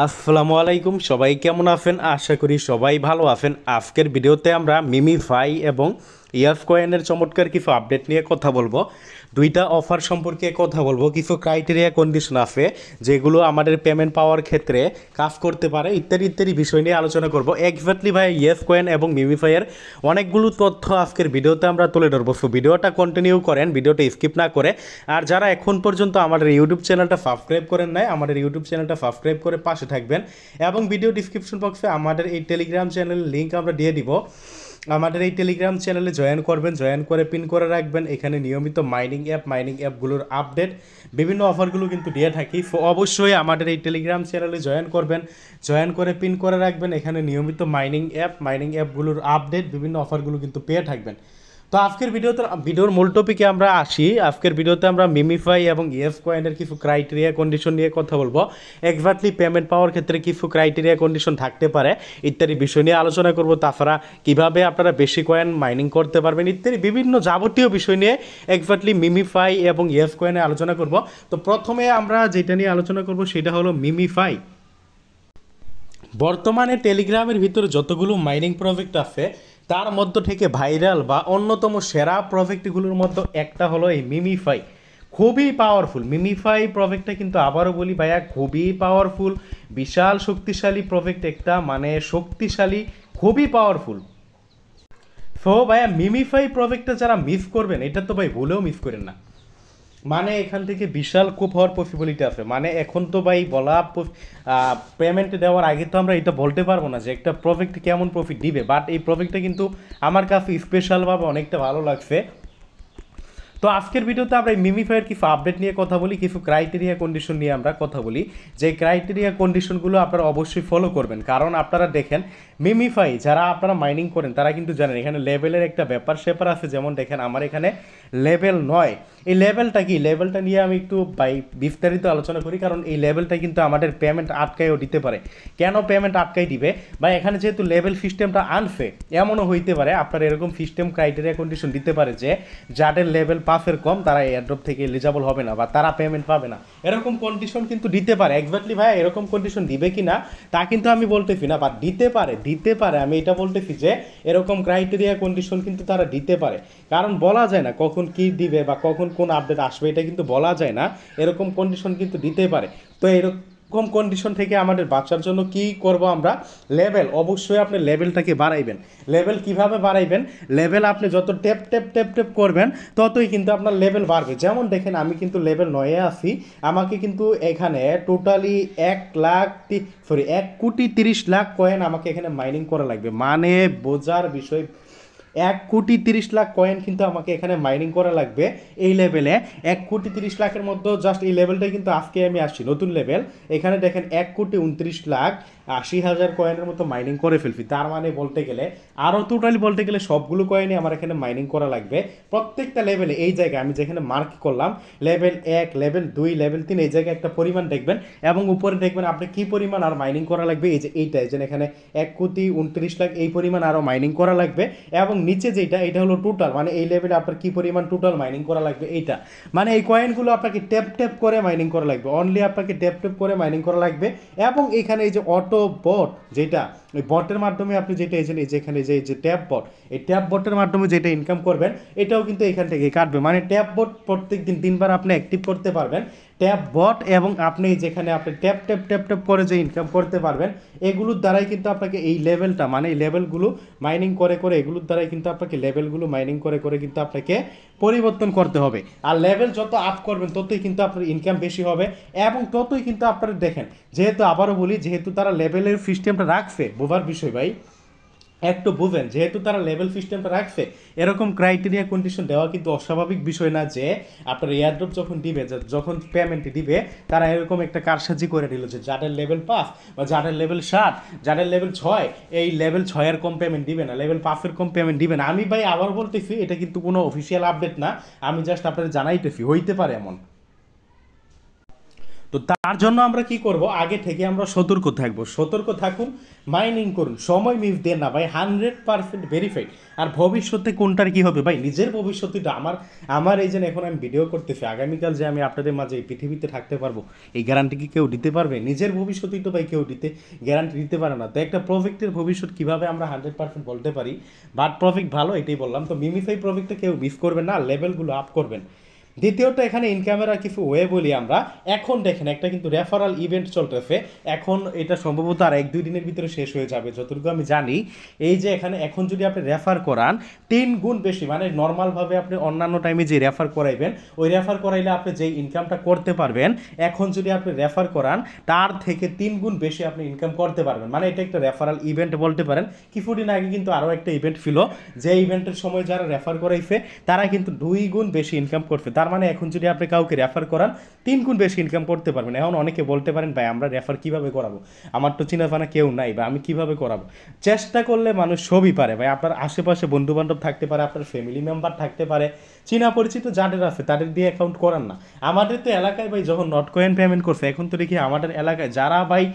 আসসালামু আলাইকুম, সবাই কেমন আছেন? আশা করি সবাই ভালো আছেন। আজকের ভিডিওতে আমরা মিমিফাই এবং ইয়াস কয়েনের চমৎকার কিছু আপডেট নিয়ে কথা বলবো। দুইটা অফার সম্পর্কে কথা বলবো। কিছু ক্রাইটেরিয়া কন্ডিশন আছে যেগুলো আমাদের পেমেন্ট পাওয়ার ক্ষেত্রে কাজ করতে পারে, ইত্যাদি ইত্যাদি বিষয় নিয়ে আলোচনা করব। এক্স্যাক্টলি ভাই ইয়াস কয়েন এবং মিমিফাইয়ের অনেকগুলো তথ্য আজকের ভিডিওতে আমরা তুলে ধরবো। সো ভিডিওটা কন্টিনিউ করেন, ভিডিওটা স্কিপ না করে। আর যারা এখন পর্যন্ত আমাদের ইউটিউব চ্যানেলটা সাবস্ক্রাইব করেন নাই, আমাদের ইউটিউব চ্যানেলটা সাবস্ক্রাইব করে পাশে থাকবেন। এবং ভিডিও ডিসক্রিপশন বক্সে আমাদের এই টেলিগ্রাম চ্যানেলের লিঙ্ক আমরা দিয়ে দিব। আমাদের এই টেলিগ্রাম চ্যানেলে জয়েন করবেন, জয়েন করে পিন করে রাখবেন। এখানে নিয়মিত মাইনিং অ্যাপগুলোর আপডেট, বিভিন্ন অফারগুলো কিন্তু দিয়ে থাকি। সো অবশ্যই আমাদের এই টেলিগ্রাম চ্যানেলে জয়েন করবেন, জয়েন করে পিন করে রাখবেন। এখানে নিয়মিত মাইনিং অ্যাপগুলোর আপডেট, বিভিন্ন অফারগুলো কিন্তু পেয়ে থাকবেন। তো আজকের ভিডিওর মূল টপিকে আমরা আসি। আজকের ভিডিওতে আমরা মিমিফাই এবং ইয়েস কয়েনের কিছু ক্রাইটেরিয়া কন্ডিশন নিয়ে কথা বলবো। এক্স্যাক্টলি পেমেন্ট পাওয়ার ক্ষেত্রে কিছু ক্রাইটেরিয়া কন্ডিশন থাকতে পারে, ইত্যাদি বিষয় নিয়ে আলোচনা করব। তাছাড়া কীভাবে আপনারা বেশি কয়েন মাইনিং করতে পারবেন, ইত্যাদি বিভিন্ন যাবতীয় বিষয় নিয়ে এক্স্যাক্টলি মিমিফাই এবং ইয়েস কয়েনে আলোচনা করব। তো প্রথমে আমরা যেটা নিয়ে আলোচনা করব সেটা হলো মিমিফাই। বর্তমানে টেলিগ্রামের ভিতরে যতগুলো মাইনিং প্রজেক্ট আছে তার মধ্য থেকে ভাইরাল বা অন্যতম সেরা প্রজেক্টগুলোর মধ্যে একটা হলো এই মিমিফাই। খুবই পাওয়ারফুল মিমিফাই প্রজেক্টটা, কিন্তু আবারও বলি ভাইয়া, খুবই পাওয়ারফুল, বিশাল শক্তিশালী প্রজেক্ট একটা, মানে শক্তিশালী, খুবই পাওয়ারফুল। সো ভাইয়া মিমিফাই প্রজেক্টটা যারা মিস করবেন, এটা তো ভাই ভুলেও মিস করেন না। মানে এখান থেকে বিশাল কোপ হওয়ার পসিবিলিটি আছে। মানে এখন তো ভাই পেমেন্ট দেওয়ার আগে তো আমরা এটা বলতে পারবো না যে একটা প্রজেক্ট কেমন প্রফিট দিবে, বাট এই প্রজেক্টটা কিন্তু আমার কাছে স্পেশালভাবে অনেকটা ভালো লাগছে। তো আজকের ভিডিওতে আমরা এই মিমিফাইয়ের কিছু আপডেট নিয়ে কথা বলি, কিছু ক্রাইটেরিয়া কন্ডিশন নিয়ে আমরা কথা বলি। যে ক্রাইটেরিয়া কন্ডিশনগুলো আপনারা অবশ্যই ফলো করবেন, কারণ আপনারা দেখেন মিমিফাই যারা আপনারা মাইনিং করেন তারা কিন্তু জানেন এখানে লেভেলের একটা ব্যাপার স্যাপার আছে। যেমন দেখেন আমার এখানে লেভেল 9, এই লেভেলটা কি, লেভেলটা নিয়ে আমি একটু বিস্তারিত আলোচনা করি। কারণ এই লেভেলটা কিন্তু আমাদের পেমেন্ট আটকায়ও দিতে পারে। কেন পেমেন্ট আটকাই দিবে? বা এখানে যেহেতু লেভেল সিস্টেমটা আনফে, এমনও হইতে পারে আপনার এরকম সিস্টেম ক্রাইটেরিয়া কন্ডিশন দিতে পারে যে যাদের লেভেল 5-এর কম তারা এয়ারড্রপ থেকে এলিজিবল হবে না বা তারা পেমেন্ট পাবে না, এরকম কন্ডিশন কিন্তু দিতে পারে। এক্স্যাক্টলি ভাই এরকম কন্ডিশন দিবে কি না তা কিন্তু আমি বলতেছি না, বা দিতে পারে। আমি এটা বলতেছি যে এরকম ক্রাইটেরিয়া কন্ডিশন কিন্তু তারা দিতে পারে। কারণ বলা যায় না কখন কি দিবে বা কখন কোন আপডেট আসবে, এটা কিন্তু বলা যায় না। এরকম কন্ডিশন কিন্তু দিতে পারে। তো এরকম কন্ডিশন থেকে আমাদের বাঁচার জন্য কি করব আমরা? লেভেল, অবশ্যই আপনি লেভেলটাকে বাড়াইবেন। লেভেল কিভাবে বাড়াইবেন? লেভেল আপনি যত টেপ করবেন ততই কিন্তু আপনার লেভেল বাড়বে। যেমন দেখেন আমি কিন্তু লেভেল 9-এ আছি, আমাকে কিন্তু এখানে টোটালি 1,30,00,000 কয়েন আমাকে এখানে মাইনিং করা লাগবে। মানে বোঝার বিষয়, 1,30,00,000 কয়েন কিন্তু আমাকে এখানে মাইনিং করা লাগবে এই লেভেলে। 1,30,00,000-এর মধ্যে জাস্ট এই লেভেলটাই কিন্তু আজকে আমি আসছি, নতুন লেভেল। এখানে দেখেন 1,29,80,000 কয়েনের মতো মাইনিং করে ফেলছি। তার মানে বলতে গেলে আরও টোটালি বলতে গেলে সবগুলো কয়েনই আমার এখানে মাইনিং করা লাগবে প্রত্যেকটা লেভেলে। এই জায়গায় আমি যেখানে মার্ক করলাম লেভেল 1, লেভেল 2, লেভেল 3, এই জায়গায় একটা পরিমাণ দেখবেন এবং উপরে দেখবেন আপনি কি পরিমাণ আর মাইনিং করা লাগবে। এই যে এইটা, এই যে এখানে 1,29,00,000 এই পরিমাণ আরও মাইনিং করা লাগবে। এবং নিচে যেটা, এটা হলো টোটাল, মানে এই লেভেলে আপনার কি পরিমাণ টোটাল মাইনিং করা লাগবে এইটা। মানে এই কয়েনগুলো আপনাকে ট্যাপ করে মাইনিং করা লাগবে, অনলি আপনাকে ট্যাপ করে মাইনিং করা লাগবে। এবং এখানে এই যে অটো বট, যেটা এই বটের মাধ্যমে আপনি যেটা এই যেখানে যে ট্যাপ বট, এই ট্যাপ বটের মাধ্যমে যেটা ইনকাম করবেন এটাও কিন্তু এখান থেকে কাটবে। মানে ট্যাপ বট প্রত্যেক দিন 3বার আপনি অ্যাক্টিভ করতে পারবেন ট্যাপ বট, এবং আপনি যেখানে আপনি ট্যাপ করে যে ইনকাম করতে পারবেন এগুলোর দ্বারাই কিন্তু আপনাকে এই লেভেলটা, মানে এই লেভেলগুলো মাইনিং করে এগুলোর দ্বারাই কিন্তু আপনাকে লেভেলগুলো মাইনিং করে কিন্তু আপনাকে পরিবর্তন করতে হবে। আর লেভেল যত আপ করবেন ততই কিন্তু আপনার ইনকাম বেশি হবে এবং ততই কিন্তু আপনারা দেখেন, যেহেতু আবারও বলি, যেহেতু তারা লেভেলের সিস্টেমটা রাখছে, বোঝার বিষয় ভাই একটু বুঝেন, যেহেতু তারা লেভেল সিস্টেমটা রাখছে, এরকম ক্রাইটেরিয়া কন্ডিশন দেওয়া কিন্তু অস্বাভাবিক বিষয় না যে আপনার এয়ারড্রপ যখন দিবে, যখন পেমেন্ট দিবে, তারা এরকম একটা কারসাজি করে দিল যে যাদের লেভেল 5 বা যাদের লেভেল 7, যাদের লেভেল 6, এই লেভেল 6-এর কম পেমেন্ট দিবে না, লেভেল 5-এর কম পেমেন্ট দিবে না। আমি ভাই আবার বলতেছি, এটা কিন্তু কোনো অফিসিয়াল আপডেট না, আমি জাস্ট আপনাদের জানাইতেছি, হইতে পারে এমন। তো তার জন্য আমরা কি করব, আগে থেকে আমরা সতর্ক থাকবো। সতর্ক থাকুন, মাইনিং করুন, সময় মিস দেন না ভাই, 100% ভেরিফাইড। আর ভবিষ্যতে কোনটার কি হবে ভাই, নিজের ভবিষ্যৎটা আমার এই যে এখন আমি ভিডিও করতেছি, আগামীকাল যে আমি আপনাদের মাঝে এই পৃথিবীতে থাকতে পারবো এই গ্যারান্টি কি কেউ দিতে পারবে? নিজের ভবিষ্যৎই তো ভাই কেউ গ্যারান্টি দিতে পারে না। তো একটা প্রজেক্টের ভবিষ্যৎ কীভাবে আমরা 100% বলতে পারি? বাট প্রজেক্ট ভালো, এটাই বললাম। তো মিমিফাই প্রজেক্টটা কেউ মিস করবেন না, লেভেলগুলো আপ করবেন। দ্বিতীয়ত এখানে ইনকামের আর কিছু ওয়ে বলি আমরা। এখন দেখেন একটা কিন্তু রেফারাল ইভেন্ট চলতেছে, এখন এটা সম্ভবত আর 1-2 দিনের ভিতরে শেষ হয়ে যাবে যতটুকু আমি জানি। এই যে এখানে এখন যদি আপনি রেফার করান 3 গুণ বেশি, মানে নর্মালভাবে আপনি অন্যান্য টাইমে যে রেফার করাইবেন ওই রেফার করাইলে আপনি যেই ইনকামটা করতে পারবেন, এখন যদি আপনি রেফার করান তার থেকে 3 গুণ বেশি আপনি ইনকাম করতে পারবেন। মানে এটা একটা রেফারাল ইভেন্ট বলতে পারেন। কিছুদিন আগে কিন্তু আরও একটা ইভেন্ট ছিল, যে ইভেন্টের সময় যারা রেফার করাইছে তারা কিন্তু 2 গুণ বেশি ইনকাম করছে। তার মানে এখন যদি আপনি কাউকে রেফার করান 3 গুণ বেশি ইনকাম করতে পারবেন। এখন অনেকে বলতে পারেন ভাই আমরা রেফার কিভাবে করাবো, আমার তো চিনাফানা কেউ নাই, বা আমি কিভাবে করাবো? চেষ্টা করলে মানুষ সবই পারে ভাই। আপনার আশেপাশে বন্ধু বান্ধব থাকতে পারে, আপনার ফ্যামিলি মেম্বার থাকতে পারে, চীনা পরিচিত যাদের আছে তাদের দিয়ে অ্যাকাউন্ট করান না। আমাদের তো এলাকায় ভাই যখন নট কয়েন পেমেন্ট করছে, এখন তো দেখি আমাদের এলাকায় যারা ভাই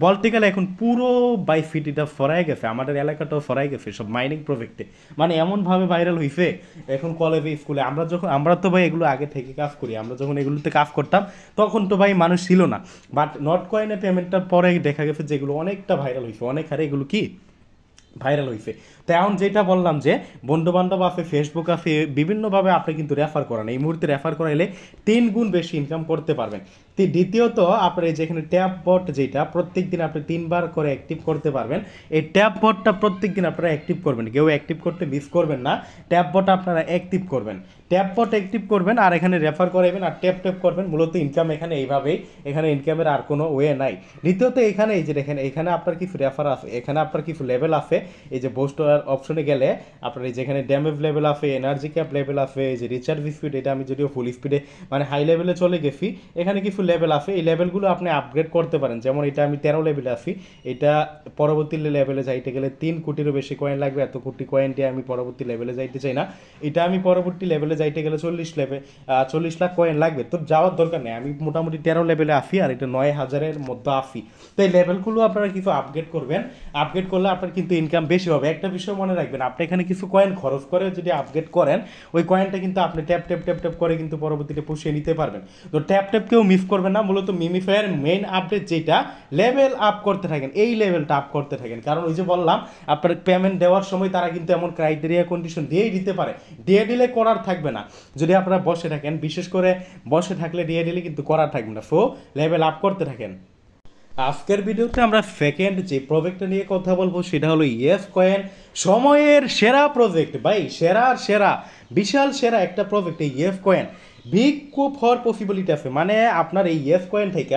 বলতে গেলে এখন পুরো বাই ফিটিটা ফরাই গেছে, আমাদের এলাকাটাও ফরাই গেছে সব মাইনিং প্রজেক্টে। মানে এমনভাবে ভাইরাল হয়েছে এখন কলেজে স্কুলে। আমরা তো ভাই এগুলো আগে থেকে কাজ করি, আমরা যখন এগুলোতে কাজ করতাম তখন তো ভাই মানুষ ছিল না। বাট নট কয়েনে পেমেন্টটার পরে দেখা গেছে যেগুলো অনেকটা ভাইরাল হয়েছে, অনেক হারে এগুলো কি ভাইরাল হয়েছে। তো এখন যেটা বললাম যে বন্ধুবান্ধব আছে, ফেসবুক আছে, বিভিন্নভাবে আপনি কিন্তু রেফার করান, এই মুহূর্তে রেফার করাইলে 3 গুণ বেশি ইনকাম করতে পারবেন। দ্বিতীয়ত আপনার যেখানে ট্যাপ বট, যেটা প্রত্যেক দিন আপনি 3 বার করে অ্যাক্টিভ করতে পারবেন, এই ট্যাপ বটটা প্রত্যেক দিন আপনারা অ্যাক্টিভ করবেন, কেউ অ্যাক্টিভ করতে মিস করবেন না। ট্যাপ বট আপনারা অ্যাক্টিভ করবেন, ট্যাপ বট অ্যাক্টিভ করবেন আর এখানে রেফার করাবেন আর ট্যাপ করবেন। মূলত ইনকাম এখানে এইভাবেই, এখানে ইনকামের আর কোনো ওয়ে নাই। দ্বিতীয়ত এখানে এই যে দেখেন, এখানে আপনার কিছু রেফার আছে, এখানে আপনার কিছু লেভেল আছে। এই যে বুস্টার অপশনে গেলে আপনার এই যেখানে ড্যামেজ লেভেল আছে, এনার্জি ক্যাপ লেভেল আছে, এই যে রিচার্জ স্পিড, এটা আমি যদিও ফুল স্পিডে মানে হাই লেভেলে চলে গেছি। এখানে কিছু লেভেল আছে, এই লেভেলগুলো আপনি আপগ্রেড করতে পারেন। যেমন এটা আমি 13 লেভেলে আছি, এটা পরবর্তী লেভেলে যাইতে গেলে 3 কোটিরও বেশি কয়েন লাগবে। এত কোটি কয়েন দিয়ে আমি পরবর্তী লেভেলে যাইতে চাই না। এটা আমি পরবর্তী লেভেলে যাইতে গেলে 40 লাখ কয়েন লাগবে, তো যাওয়ার দরকার নেই। আমি মোটামুটি 13 লেভেলে আছি আর এটা 9,000-এর মধ্যে আছি। তো এই লেভেলগুলো আপনারা কিছু আপগ্রেড করবেন, আপগ্রেড করলে আপনার কিন্তু ইনকাম বেশি হবে। একটা বিষয় মনে রাখবেন, আপনি এখানে কিছু কয়েন খরচ করে যদি আপগ্রেড করেন, ওই কয়েনটা কিন্তু আপনি ট্যাপ করে কিন্তু পরবর্তীতে পুষিয়ে নিতে পারবেন। তো ট্যাপ কেউ মিস করবেন না। মূলত মিমিফায়ার মেইন আপডেট যেটা, লেভেল আপ করতে থাকেন, এই লেভেলটা আপ করতে থাকেন। কারণ ওই যে বললাম আপনার পেমেন্ট দেওয়ার সময় তারা কিন্তু এমন ক্রাইটেরিয়া কন্ডিশন দিয়েই দিতে পারে, দিয়ে দিলে করার থাকবে না। যদি আপনারা বসে থাকেন, বিশেষ করে বসে থাকলে দিয়ে দিলে কিন্তু করার থাকবে না। সো লেভেল আপ করতে থাকেন। আজকের ভিডিওতে আমরা সেকেন্ড যে প্রজেক্টটা নিয়ে কথা বলবো সেটা হলো ইএফ কয়েন, সময়ের সেরা প্রজেক্ট ভাই, সেরা বিশাল সেরা একটা প্রজেক্ট এই ইএফ কয়েন। বিগ কুপ হওয়ার পসিবিলিটি আছে, মানে আপনার এই ইএফ কয়েন থেকে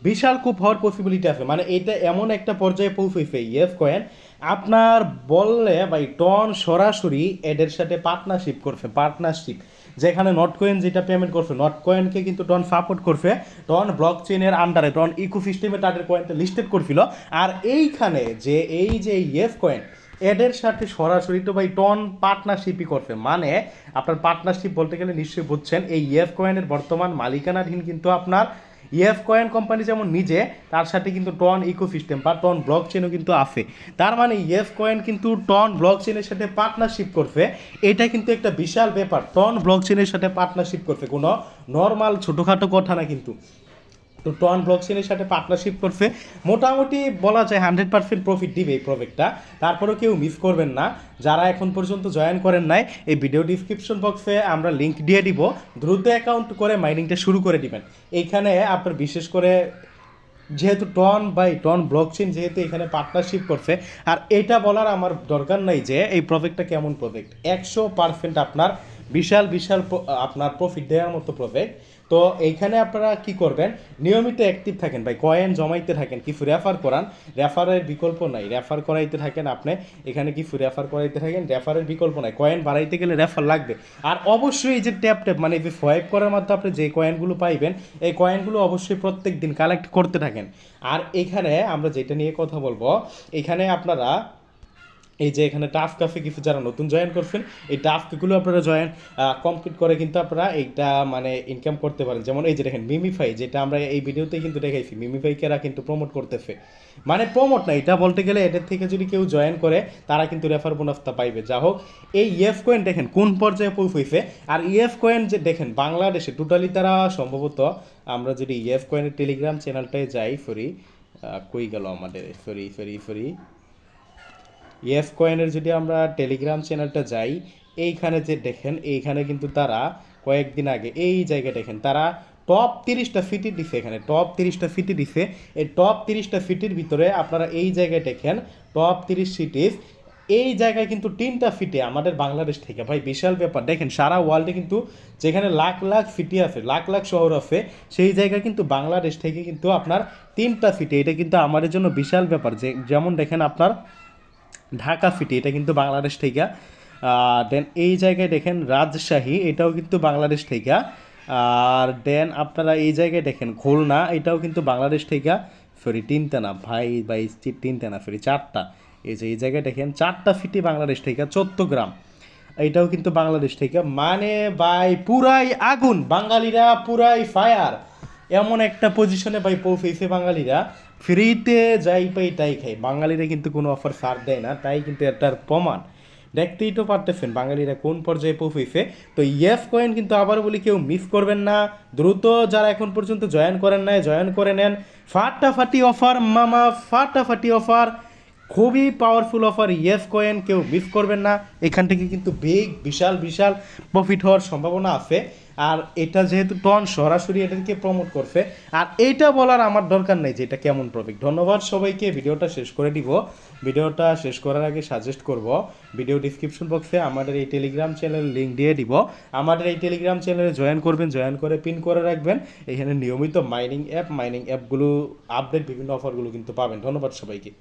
বিশাল কুপ হওয়ার পসিবিলিটি আছে। মানে এটা এমন একটা পর্যায়ে পৌঁছেছে ইএফ কয়েন, আপনার বললে ভাই টন সরাসরি এদের সাথে পার্টনারশিপ যেখানে নট কয়েন যেটা পেমেন্ট করছে, নট কয়েনকে কিন্তু টন সাপোর্ট করছে, টন ব্লক চেইনের আন্ডারে, টন ইকোসিস্টেমে তাদের কয়েনটা লিস্টেড করছিল। আর এইখানে যে এই যে ইএফ কয়েন এদের সাথে সরাসরি তো ভাই টন পার্টনারশিপই করছে। মানে আপনার পার্টনারশিপ বলতে গেলে নিশ্চয়ই বুঝছেন, এই ইএফ কয়েনের বর্তমান মালিকানাধীন কিন্তু আপনার ইএফ কয়েন কোম্পানি যেমন নিজে, তার সাথে কিন্তু টন ইকোসিস্টেম বা টন ব্লক চেনও কিন্তু আছে। তার মানে ইএফ কয়েন কিন্তু টন ব্লক চেনের সাথে পার্টনারশিপ করছে, এটা কিন্তু একটা বিশাল ব্যাপার। টন ব্লক চেনের সাথে পার্টনারশিপ করছে, কোনো নর্মাল ছোটোখাটো কথা না কিন্তু। তো টন ব্লকচেনের সাথে পার্টনারশিপ করছে, মোটামুটি বলা যায় 100% প্রফিট দিবে এই প্রজেক্টটা। তারপরেও কেউ মিস করবেন না, যারা এখন পর্যন্ত জয়েন করেন নাই, এই ভিডিও ডিসক্রিপশন বক্সে আমরা লিঙ্ক দিয়ে দিব, দ্রুত অ্যাকাউন্ট করে মাইনিংটা শুরু করে দিবেন। এইখানে আপনার বিশেষ করে যেহেতু টন ব্লকচেন যেহেতু এখানে পার্টনারশিপ করছে, আর এটা বলার আমার দরকার নাই যে এই প্রজেক্টটা কেমন প্রজেক্ট, 100% আপনার বিশাল আপনার প্রফিট দেওয়ার মতো প্রজেক্ট। তো এইখানে আপনারা কি করবেন, নিয়মিত অ্যাক্টিভ থাকেন ভাই, কয়েন জমাইতে থাকেন, কিছু রেফার করান, রেফারের বিকল্প নাই, রেফার করাইতে থাকেন আপনি, এখানে কিছু রেফার করাইতে থাকেন, রেফারের বিকল্প নাই, কয়েন বাড়াইতে গেলে রেফার লাগবে। আর অবশ্যই এই যে ট্যাপ মানে যে সোয়াইপ করার মাধ্যমে আপনি যে কয়েনগুলো পাইবেন, এই কয়েনগুলো অবশ্যই প্রত্যেক দিন কালেক্ট করতে থাকেন। আর এখানে আমরা যেটা নিয়ে কথা বলবো, এখানে আপনারা এই যে এখানে টাফ ক্যাফে কিছু যারা নতুন জয়েন করছেন, এই টাফ গুলো আপনারা জয়েন কমপ্লিট করে কিন্তু আপনারা এইটা মানে ইনকাম করতে পারেন। যেমন এই যে দেখেন মিমিফাই, যেটা আমরা এই ভিডিওতেই কিন্তু দেখাইছি, মিমিফাইকেরা কিন্তু প্রমোট করতেছে, মানে প্রমোট না এটা বলতে গেলে, এটার থেকে যদি কেউ জয়েন করে তারা কিন্তু রেফার বোনাসটা পাইবে। যা হোক, এই ইএফ কয়েন দেখেন কোন পর্যায়ে পৌঁছেছে। আর ইএফ কয়েন যে দেখেন বাংলাদেশে টোটালি তারা সম্ভবত, আমরা যদি ইএফ কয়েনের টেলিগ্রাম চ্যানেলটায় যাই, কই গেল আমাদের, সরি ইএফ কয়েনের যদি আমরা টেলিগ্রাম চ্যানেলটা যাই, এইখানে যে দেখেন এইখানে কিন্তু তারা কয়েকদিন আগে এই জায়গায় দেখেন তারা টপ 30টা ফিটি দিছে, এখানে টপ 30টা ফিটি দিছে। এই টপ 30টা ফিটির ভিতরে আপনারা এই জায়গায় দেখেন টপ 30 সিটিজ, এই জায়গায় কিন্তু 3টা ফিটে আমাদের বাংলাদেশ থেকে। ভাই বিশাল ব্যাপার, দেখেন সারা ওয়ার্ল্ডে কিন্তু যেখানে লাখ লাখ ফিটি আছে, লাখ লাখ শহর আছে, সেই জায়গায় কিন্তু বাংলাদেশ থেকে কিন্তু আপনার 3টা ফিটে, এটা কিন্তু আমাদের জন্য বিশাল ব্যাপার। যেমন দেখেন আপনার ঢাকা ফিটি, এটা কিন্তু বাংলাদেশ থেকে। দেন এই জায়গায় দেখেন রাজশাহী, এটাও কিন্তু বাংলাদেশ থেকে। আর দেন আপনারা এই জায়গায় দেখেন খুলনা, এটাও কিন্তু বাংলাদেশ থেকে। সরি 3টা না ভাই, 3টা না, 4টা। এই যে এই জায়গায় দেখেন 4টা ফিটি বাংলাদেশ থেকে। চট্টগ্রাম, এইটাও কিন্তু বাংলাদেশ থেকে। মানে ভাই পুরাই আগুন, বাঙালিরা পুরাই ফায়ার, এমন একটা পজিশনে ভাই পৌঁছেছে বাঙালিরা, ফ্রিতে যাই পাই তাই খাই। বাঙালিরা কিন্তু কোনো অফার ছাড় দেয় না, তাই কিন্তু এটার প্রমাণ দেখতেই তো পারতেছেন বাঙালিরা কোন পর্যায়ে পৌঁছেছে। তো ইএফ কয়েন কিন্তু আবার বলি কেউ মিস করবেন না, দ্রুত যারা এখন পর্যন্ত জয়েন করেন নাই জয়েন করে নেন। ফাটাফাটি অফার মামা, ফাটাফাটি অফার, খুবই পাওয়ারফুল অফার ইএফ কয়েন, কেউ মিস করবেন না। এখান থেকে কিন্তু বিশাল বিশাল প্রফিট হওয়ার সম্ভাবনা আছে। আর এটা যেহেতু টন সরাসরি এটাকে প্রমোট করছে, আর এইটা বলার আমার দরকার নেই যে এটা কেমন প্রফিট। ধন্যবাদ সবাইকে, ভিডিওটা শেষ করে দিব। ভিডিওটা শেষ করার আগে সাজেস্ট করব, ভিডিও ডিসক্রিপশন বক্সে আমাদের এই টেলিগ্রাম চ্যানেলের লিঙ্ক দিয়ে দিব। আমাদের এই টেলিগ্রাম চ্যানেলে জয়েন করবেন, জয়েন করে পিন করে রাখবেন। এখানে নিয়মিত মাইনিং অ্যাপগুলো আপডেট, বিভিন্ন অফারগুলো কিন্তু পাবেন। ধন্যবাদ সবাইকে।